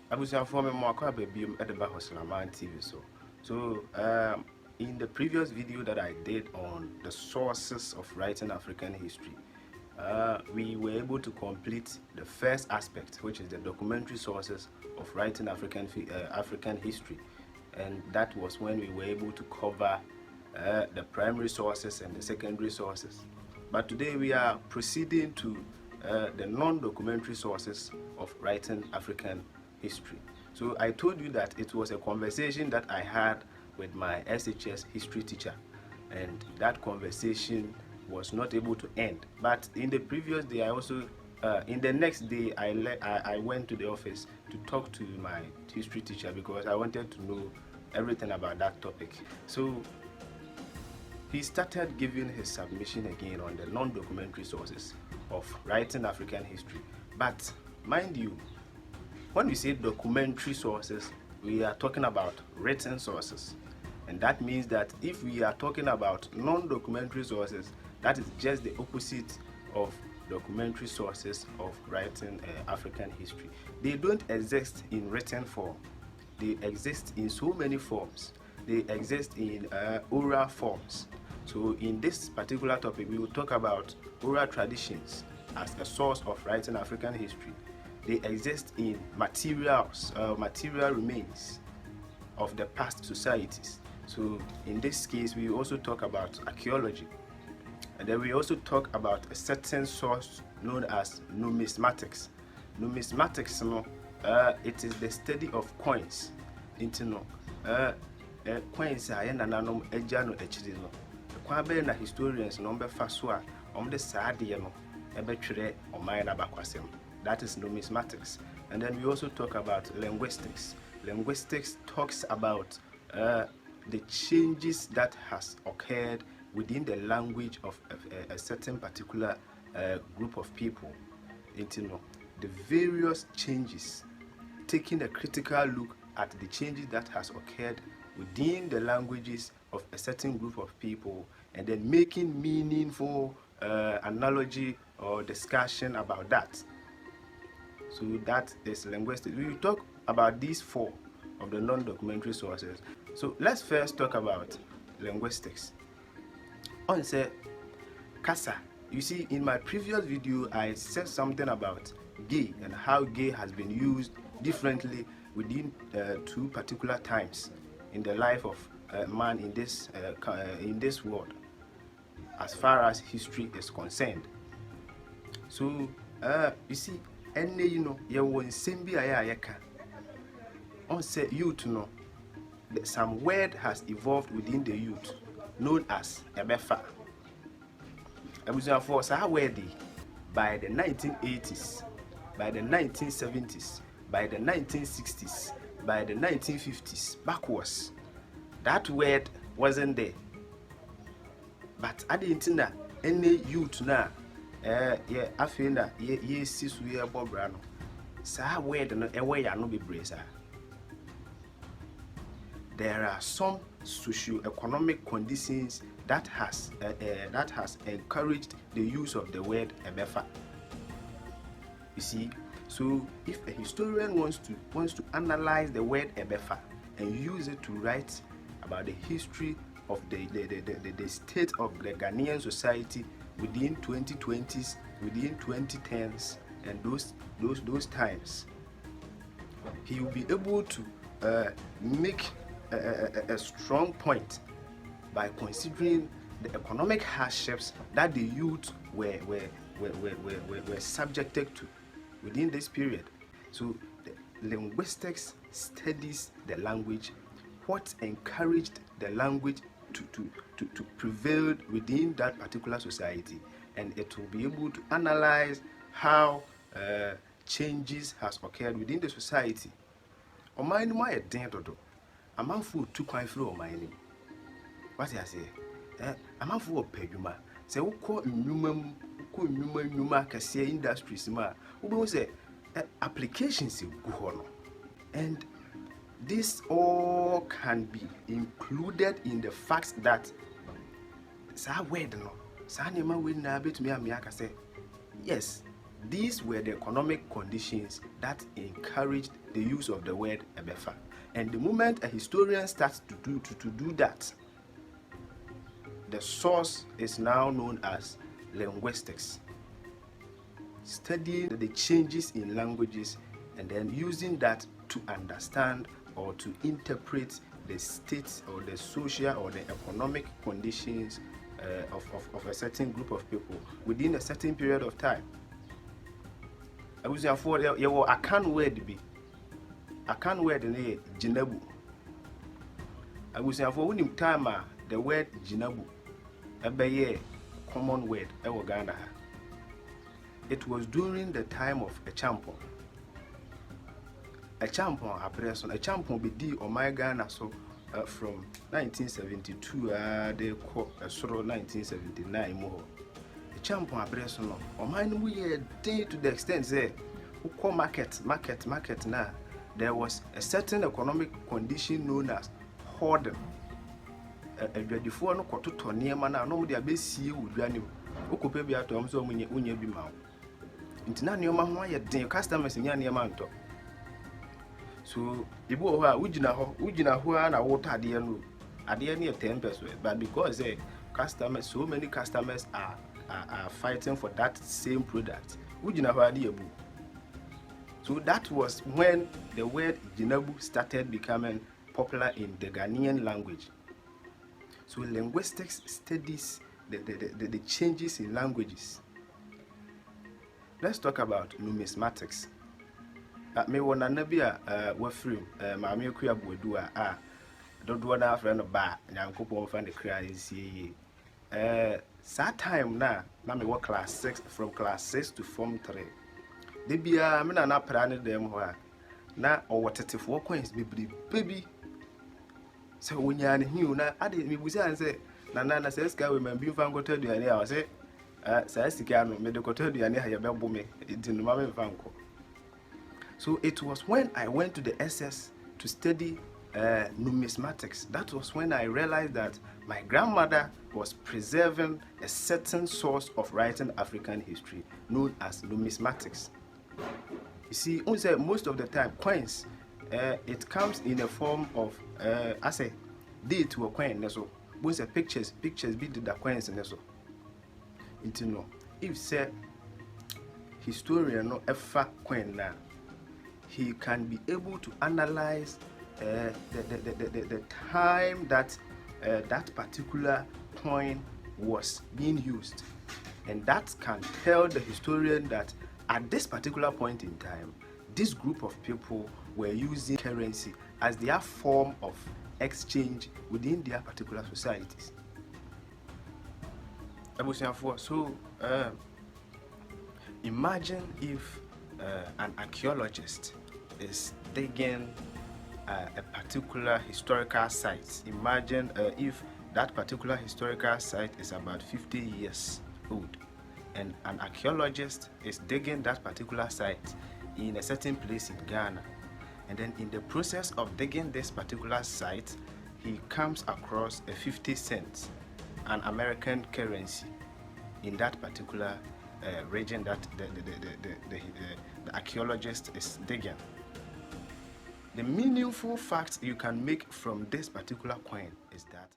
abusuafoɔ me mo akɔ ababiom ɛde ba Hoselaman TV in the previous video that I did on the sources of writing African history, we were able to complete the first aspect, which is the documentary sources of writing African history, and that was when we were able to cover the primary sources and the secondary sources. But today we are proceeding to the non-documentary sources of writing African history. So I told you that it was a conversation that I had with my SHS history teacher, and that conversation was not able to end. But in the previous day, I also in the next day, I went to the office to talk to my history teacher because I wanted to know everything about that topic. So he started giving his submission again on the non-documentary sources of writing African history. But mind you, when we say documentary sources, we are talking about written sources. And that means that if we are talking about non-documentary sources, that is just the opposite of documentary sources of writing African history. They don't exist in written form. They exist in so many forms. They exist in oral forms. So in this particular topic, we will talk about oral traditions as a source of writing African history. They exist in materials, material remains of the past societies. So in this case, we also talk about archaeology. And then we also talk about a certain source known as numismatics. Numismatics, it is the study of coins. Coins are nananom agya no akyiri no. Kwa be na historians no be fa so a de saade no ebetwere oman na bakwasem. That is numismatics. And then we also talk about linguistics. Linguistics talks about the changes that has occurred within the language of a certain particular group of people. The various changes, taking a critical look at the changes that has occurred within the languages of a certain group of people, and then making meaningful analogy or discussion about that. So that is linguistics. We will talk about these four of the non-documentary sources. So let's first talk about linguistics. On say Kasa, you see in my previous video I said something about gay and how gay has been used differently within two particular times in the life of man in this world as far as history is concerned. So you see, you know, you won't be a on say youth no, some word has evolved within the youth known as ebefa. For so word by the 1980s, by the 1970s, by the 1960s, by the 1950s, backwards, that word wasn't there. But I didn't know any youth now. Yeah, I feel that yes, we are Bobrano. So word no away no be bracer. There are some socio-economic conditions that has encouraged the use of the word ebefa. You see, so if a historian wants to analyze the word ebefa and use it to write about the history of the state of the Ghanaian society within 2020s, within 2010s, and those times, he will be able to make a strong point by considering the economic hardships that the youth were subjected to within this period. So the linguistics studies the language, what encouraged the language to prevail within that particular society, and it will be able to analyze how changes has occurred within the society. Oman no my den dodo. Amanfo tu kwan frɛ oman nim. What I say? Amanfo opedwuma. Sɛ wokɔ nnwuma kɛseɛ industries ma, wobɛhu sɛ applications gu hɔ no. And this all can be included in the fact that saa word no, saa nneɛma we na betumi ame aka sɛ yes, these were the economic conditions that encouraged the use of the word ebefa. And the moment a historian starts to do that, the source is now known as linguistics, studying the changes in languages and then using that to understand or to interpret the state or the social or the economic conditions of a certain group of people within a certain period of time. I was for I can't word be. I can't word the Jinabu. I was for when time the word Jinabu, a common word, Ghana. It was during the time of a champion. A champion, a champion be di or my Ghana so from 1972 they call a sort of 1979 more. A champion abbreviation or mine we day to the extent say who call market now. There was a certain economic condition known as hoarding. Before no koto to near na no dia be see would run ukope bi atom so unya bi ma ntina neoma ho aye den customers nya neoma nto so ibu ho a ugina ho na wo tade no ade ne 10 pesos but because customers, so many customers are fighting for that same product, ugina ho ade abu. So that was when the word Jinabu started becoming popular in the Ghanaian language. So linguistics studies the changes in languages. Let's talk about numismatics. Me wona na bia wafrim maame kuya bodu a dodo na afra no ba nyankopon fa ne kra nsie time na me wo class 6 from class 6 to form 3. De bia me na pra ne dem ho a na owotetefo coins bebri baby se wonya ne hiu na ade me busi an se na se ska we man bi fa ngoto aduane a se sa sika no me de koto aduane ha ye bebo me dinu ma me fa nko. So it was when I went to the SS to study numismatics. That was when I realized that my grandmother was preserving a certain source of writing African history known as numismatics. You see, most of the time, coins, it comes in a form of, I say, date to a coin. So, most pictures be the coins and so. You know, if say historian no ever coin now, he can be able to analyze the time that that particular coin was being used, and that can tell the historian that at this particular point in time, this group of people were using currency as their form of exchange within their particular societies. So imagine if an archaeologist is digging a particular historical site. Imagine if that particular historical site is about 50 years old, and an archaeologist is digging that particular site in a certain place in Ghana, and then in the process of digging this particular site, he comes across a 50 cents, an American currency, in that particular region that the archaeologist is digging. The meaningful fact you can make from this particular coin is that